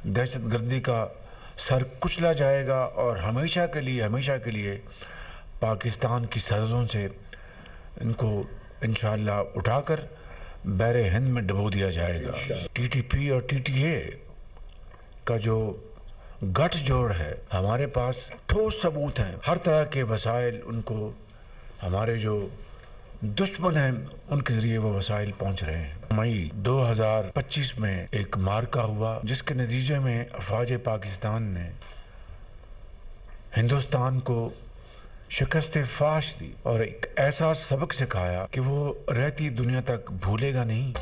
दहशत गर्दी का सर कुचला जाएगा और हमेशा के लिए पाकिस्तान की सरहदों से इनको इंशाअल्लाह उठाकर बहरे हिंद में डुबो दिया जाएगा। टीटीपी और टीटीए का जो गठजोड़ है, हमारे पास ठोस सबूत हैं, हर तरह के वसाइल उनको हमारे जो दुश्मन हैं उनके जरिए वो वसाइल पहुंच रहे हैं। मई 2025 में एक मार्का हुआ जिसके नतीजे में अफवाज पाकिस्तान ने हिंदुस्तान को शिकस्त फाश दी और एक ऐसा सबक सिखाया कि वो रहती दुनिया तक भूलेगा नहीं।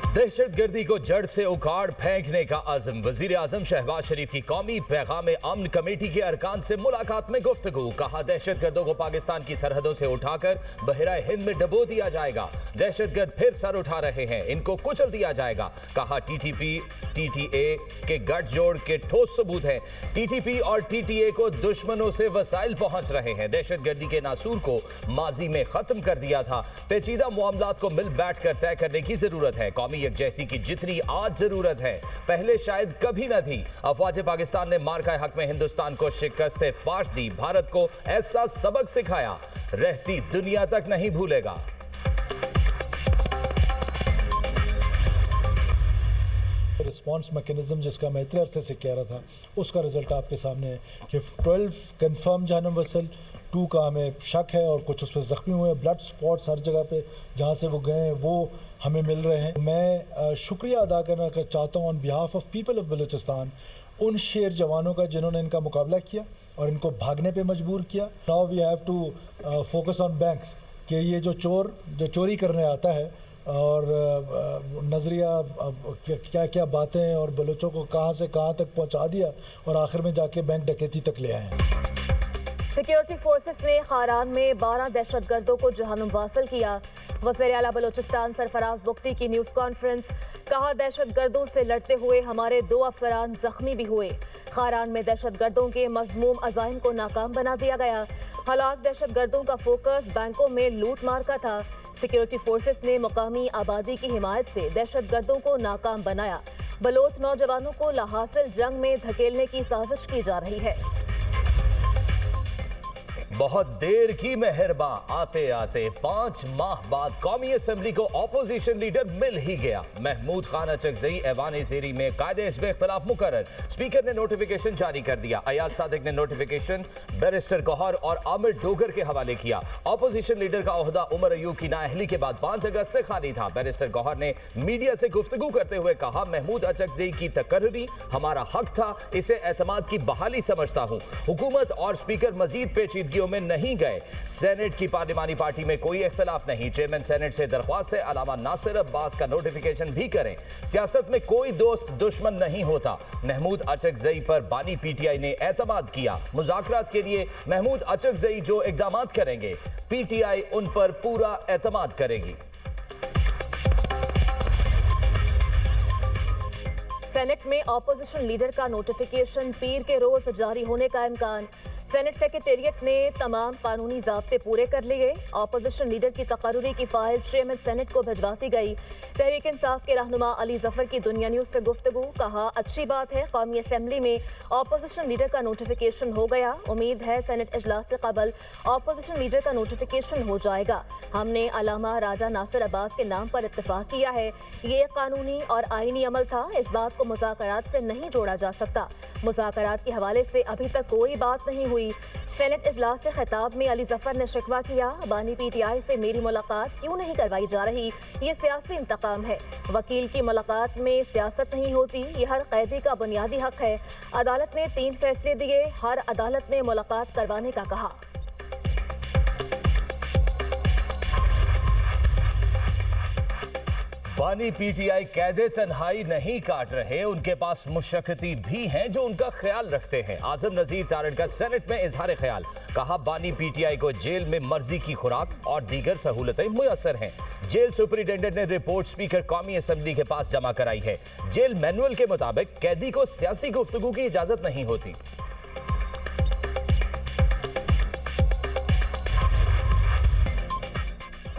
दहशतगर्दी को जड़ से उखाड़ फेंकने का आज़म। वजीर आज़म शहबाज शरीफ की कौमी पैगाम अमन कमेटी के अरकान से मुलाकात में गुफ्तगू। कहा दहशतगर्दों को पाकिस्तान की सरहदों से उठाकर बहराए हिंद में डुबो दिया जाएगा। दहशतगर्द फिर सर उठा रहे हैं, इनको कुचल दिया जाएगा। कहा टीटीपी टीटीए के गठजोड़ के ठोस सबूत हैं। टीटीपी और टीटीए को दुश्मनों से वसाइल पहुंच रहे हैं। दहशतगर्दी के नासूर को माजी में खत्म कर दिया था। पेचीदा मामलात को मिल बैठ कर तय करने की जरूरत है। कौमी यकजहती की जितनी आज जरूरत है पहले शायद कभी न थी। अफवाज पाकिस्तान ने मार्का हक में हिंदुस्तान को शिकस्त फाश दी, भारत को ऐसा सबक सिखाया रहती दुनिया तक नहीं भूलेगा। रिस्पॉन्स मैकेनिज्म जिसका मैं इतने अरसे से कह रहा था, उसका रिजल्ट आपके सामने है कि 12 कंफर्म जानम वसल, 2 का हमें शक है और कुछ उस पर ज़ख्मी हुए। ब्लड स्पॉट्स हर जगह पे जहाँ से वो गए हैं वो हमें मिल रहे हैं। मैं शुक्रिया अदा करना चाहता हूँ on behalf of people of Balochistan उन शेर जवानों का जिन्होंने इनका मुकाबला किया और इनको भागने पे मजबूर किया। Now we have to focus on banks कि ये जो चोरी करने आता है और नज़रिया क्या क्या बातें और बलूचों को कहाँ से कहाँ तक पहुँचा दिया और आखिर में जाके बैंक डकैती तक ले आए हैं। सिक्योरिटी फोर्सेस ने खारान में 12 दहशतगर्दों को जहन्नुम वासिल किया। वज़ीर आला बलूचिस्तान सरफराज बुख्ती की न्यूज़ कॉन्फ्रेंस। कहा दहशतगर्दों से लड़ते हुए हमारे 2 अफसरान जख्मी भी हुए। खारान में दहशतगर्दों के मज़मूम अज़ाइम को नाकाम बना दिया गया। हलाक दहशतगर्दों का फोकस बैंकों में लूट मार का था। सिक्योरिटी फोर्सेस ने मुकामी आबादी की हिमायत से दहशतगर्दों को नाकाम बनाया। बलोच नौजवानों को लाहासिल जंग में धकेलने की साजिश की जा रही है। बहुत देर की मेहरबां, आते आते 5 माह बाद कौमी असम्बली को अपोजिशन लीडर मिल ही गया। महमूद खान अचकजई ऐवान ज़ेरी में कायदे हिज़्ब इख्तिलाफ मुकर्रर। स्पीकर ने नोटिफिकेशन जारी कर दिया। अयाज सादिक ने नोटिफिकेशन बैरिस्टर गौहर और आमिर डोगर के हवाले किया। अपोजिशन लीडर का ओहदा उमर अयूब की नाअहली के बाद 5 अगस्त से खाली था। बैरिस्टर गौहर ने मीडिया से गुफ्तगू करते हुए कहा, महमूद अचकजई की तकर्री हमारा हक था, इसे एतमाद की बहाली समझता हूँ। हुकूमत और स्पीकर मजीद पेचीदगियों में नहीं गए। सेनेट की पार्लिमानी पार्टी में कोई इख्तिलाफ नहीं। चेयरमैन सेनेट से दरख्वास्त है अलामा नासिर अब्बास का नोटिफिकेशन भी करें। सियासत में कोई दोस्त दुश्मन नहीं होता। महमूद अचकजई पर बानी पीटीआई ने एतमाद किया। मुज़ाकरात के लिए महमूद अचकजई जो इक़दामात करेंगे पीटीआई उन पर पूरा एतमाद करेगी। सेनेट में अपोजिशन लीडर का नोटिफिकेशन पीर के रोज जारी होने का इम्कान। सेनेट सेक्रेटेरिएट ने तमाम कानूनी ज़ाब्ते पूरे कर लिए। अपोजिशन लीडर की तकर्री की फाइल चेयरमैन सेनेट को भिजवा दी गई। तहरीक इंसाफ के रहनुमा अली जफर की दुनिया न्यूज़ से गुफ्तगू। कहा, अच्छी बात है कौमी असम्बली में अपोजिशन लीडर का नोटिफिकेशन हो गया। उम्मीद है सेनेट इजलास से कबल अपोजिशन लीडर का नोटिफिकेशन हो जाएगा। हमने अलामा राजा नासिर अब्बास के नाम पर इत्तफाक किया है। ये कानूनी और आईनी अमल था, इस बात को मुज़ाकरात से नहीं जोड़ा जा सकता। मुज़ाकरात के हवाले से अभी तक कोई बात नहीं हुई। सेनेट इजलास से खिताब में अली जफर ने शिकवा किया, बानी पीटीआई से मेरी मुलाकात क्यों नहीं करवाई जा रही, ये सियासी इंतकाम है। वकील की मुलाकात में सियासत नहीं होती, ये हर कैदी का बुनियादी हक है। अदालत ने 3 फैसले दिए, हर अदालत ने मुलाकात करवाने का कहा। बानी पीटीआई कैदे तन्हाई नहीं काट रहे, उनके पास मुशक्कती भी हैं जो उनका ख्याल रखते हैं। आजम नजीर तारड़ का सेनेट में इजहार ख्याल। कहा, बानी पीटीआई को जेल में मर्जी की खुराक और दीगर सहूलतें मुयसर हैं। जेल सुपरिटेंडेंट ने रिपोर्ट स्पीकर कौमी असम्बली के पास जमा कराई है। जेल मैनुअल के मुताबिक कैदी को सियासी गुफ्तगू की इजाजत नहीं होती।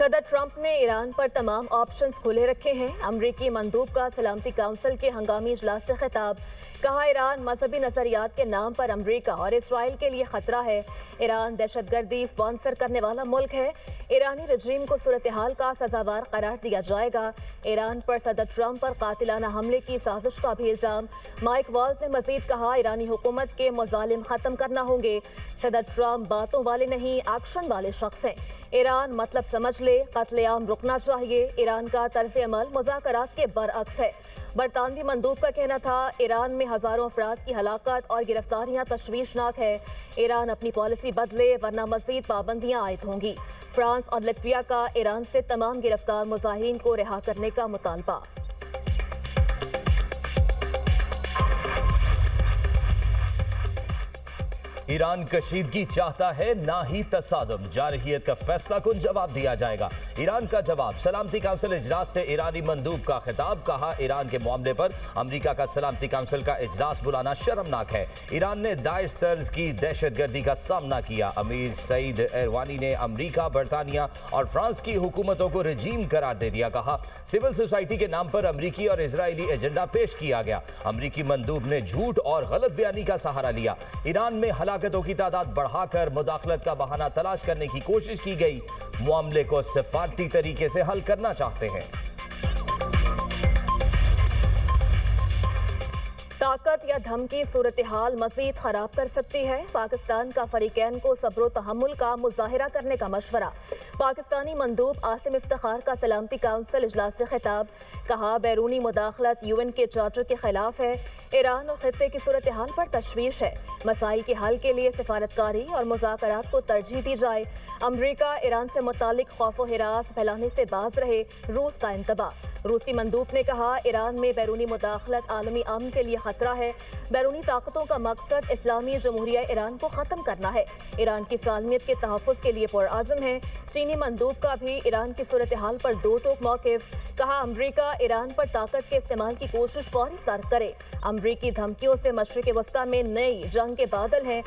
सदर ट्रंप ने ईरान पर तमाम ऑप्शंस खुले रखे हैं। अमरीकी मंदूब का सलामती काउंसिल के हंगामी इजलास से खिताब। कहा, ईरान मजहबी नजरियात के नाम पर अमरीका और इसराइल के लिए खतरा है। ईरान दहशतगर्दी स्पॉन्सर करने वाला मुल्क है। ईरानी रजीम को सूरत हाल का सजावार करार दिया जाएगा। ईरान पर सदर ट्रंप पर कातिलाना हमले की साजिश का भी इल्जाम। माइक वाल्ज ने मजीद कहा, ईरानी हुकूमत के मुजालिम खत्म करना होंगे। सदर ट्रंप बातों वाले नहीं, एक्शन वाले शख्स हैं। ईरान मतलब समझ ले, कत्लेआम रुकना चाहिए। ईरान का तर्ज अमल मुज़ाकरात के बरअक्स है। बरतानवी मंदूब का कहना था, ईरान में हजारों अफराद की हलाकत और गिरफ्तारियां तशवीशनाक है। ईरान अपनी पॉलिसी बदले वरना मजीद पाबंदियां आयद होंगी। फ्रांस और लतविया का ईरान से तमाम गिरफ्तार मुजाहिरीन को रिहा करने का मुतालबा। ईरान कशीदगी चाहता है, ना ही तसादम। जारहियत का फैसला कुन जवाब दिया जाएगा। ईरान का जवाब। सलामती काउंसिल इजलास से ईरानी मंदूब का खिताब। कहा, ईरान के मामले पर अमरीका का सलामती काउंसिल का इजलास बुलाना शर्मनाक है। ईरान ने दाइश तर्ज की दहशतगर्दी का सामना किया। अमीर सईद एरवानी ने अमरीका, बरतानिया और फ्रांस की हुकूमतों को रजीम करार दे दिया। कहा, सिविल सोसाइटी के नाम पर अमरीकी और इजरायली एजेंडा पेश किया गया। अमरीकी मंदूब ने झूठ और गलत बयानी का सहारा लिया। ईरान में हलाकतों की तादाद बढ़ाकर मुदाखलत का बहाना तलाश करने की कोशिश की गई। मामले को सिफारती तरीके से हल करना चाहते हैं। ताकत या धमकी सूरत हाल मजीद खराब कर सकती है। पाकिस्तान का फरीकैन को सब्र तहम्मुल का मुजाहिरा करने का मशवरा। पाकिस्तानी मंदूब आसिम इफ्तिखार का सलामती काउंसिल इजलास से खिताब। कहा, बैरूनी मुदाखलत यूएन के चार्टर के खिलाफ है। ईरान और खित्ते की सूरत हाल पर तशवीश है। मसाइल के हल के लिए सिफारतकारी और मुज़ाकरात को तरजीह दी जाए। अमरीका ईरान से मुतालिक खौफ व हिरास फैलाने से बाज रहे। रूस का इंतबाह। रूसी मंदूब ने कहा, ईरान में बैरूनी मुदाखलत आलमी अमन के लिए खतरा है। बैरूनी ताकतों का मकसद इस्लामी जमहूरिया ईरान को ख़त्म करना है। ईरान की सालमियत के तहफ़्फ़ुज़ के लिए पुरअज़्म है। चीनी मंदूब का भी ईरान की सूरत हाल पर दो टोक मौक़िफ़। कहा, अमरीका ईरान पर ताकत के इस्तेमाल की कोशिश फौरी तर्क करे। अमरीकी धमकियों से मशरिक़ वस्ता में नई जंग के बादल हैं।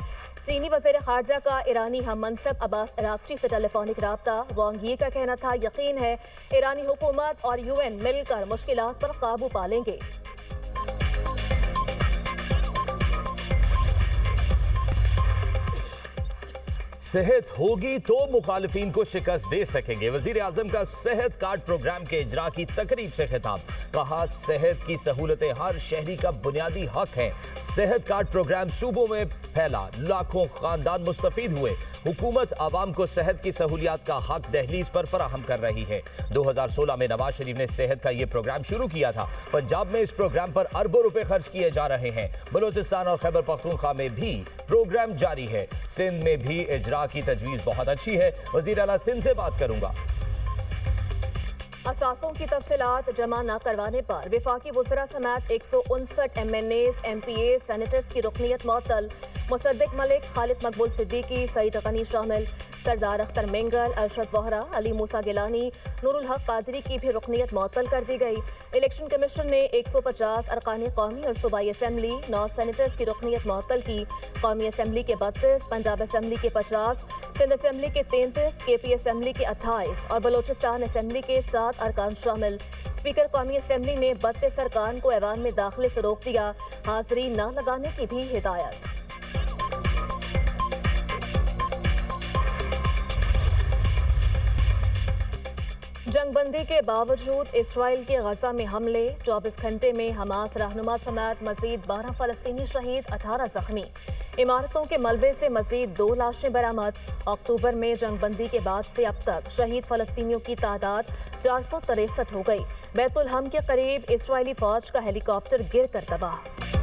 चीनी वज़ीर ख़ारजा का ईरानी हम मनसब अब्बास अराग़ची से टेलीफोनिक राब्ता। वांग यी का कहना था, यकीन है ईरानी हुकूमत और यूएन मिलकर मुश्किलात पर काबू पा लेंगे। सेहत होगी तो मुखालिफिन को शिकस्त दे सकेंगे। वजीर आजम का सेहत कार्ड प्रोग्राम के इजरा की तकरीब से खिताब। कहा, सेहत की सहूलतें हर शहरी का बुनियादी हक है। सेहत कार्ड प्रोग्राम सूबों में फैला, लाखों खानदान मुस्तफीद हुए। हुकूमत आवाम को सेहत की सहूलियात का हक दहलीज पर फराहम कर रही है। 2016 में नवाज शरीफ ने सेहत का ये प्रोग्राम शुरू किया था। पंजाब में इस प्रोग्राम पर अरबों रुपए खर्च किए जा रहे हैं। बलोचिस्तान और खैबर पख्तूनख्वा में भी प्रोग्राम जारी है। सिंध में भी इजरा की तजवीज़ बहुत अच्छी है। वज़ीर आला सिंध से बात करूंगा। असासों की तफसीलात जमा न करवाने पर वफाकी वज़रा समेत 159 MNAs, MPA, सेनेटर्स की रुकनीत मअतल। मुसद्दिक मलिक, खालिद मकबूल सिद्दीकी, सईद गनी शामिल। सरदार अख्तर मेंगल, अरशद वोहरा, अली मूसा गिलानी, नूरुल हक कादरी की भी रुकनीत मअतल कर दी गई। इलेक्शन कमीशन ने 150 अरकान कौमी और सूबाई असम्बली, 9 सेनेटर्स की रुकनीत मअतल की। कौमी असम्बली के 32, पंजाब असम्बली के 50, सिंध असम्बली के 33, KP असम्बली के 28 और बलोचिस्तान असम्बली के 7 अरकान शामिल। स्पीकर कौमी असम्बली ने 32 अरकान को ऐवान में दाखिले से रोक दिया। हाजिरी न लगाने की भी हिदायत। जंगबंदी के बावजूद इसराइल के गजा में हमले। 24 घंटे में हमास रहनुमा समेत मजीद 12 फलस्तीनी शहीद, 18 जख्मी। इमारतों के मलबे से मजीद 2 लाशें बरामद। अक्टूबर में जंगबंदी के बाद से अब तक शहीद फलस्तीनियों की तादाद 463 हो गई। बैतुल हम के करीब इसराइली फौज का हेलीकॉप्टर गिर कर तबाह।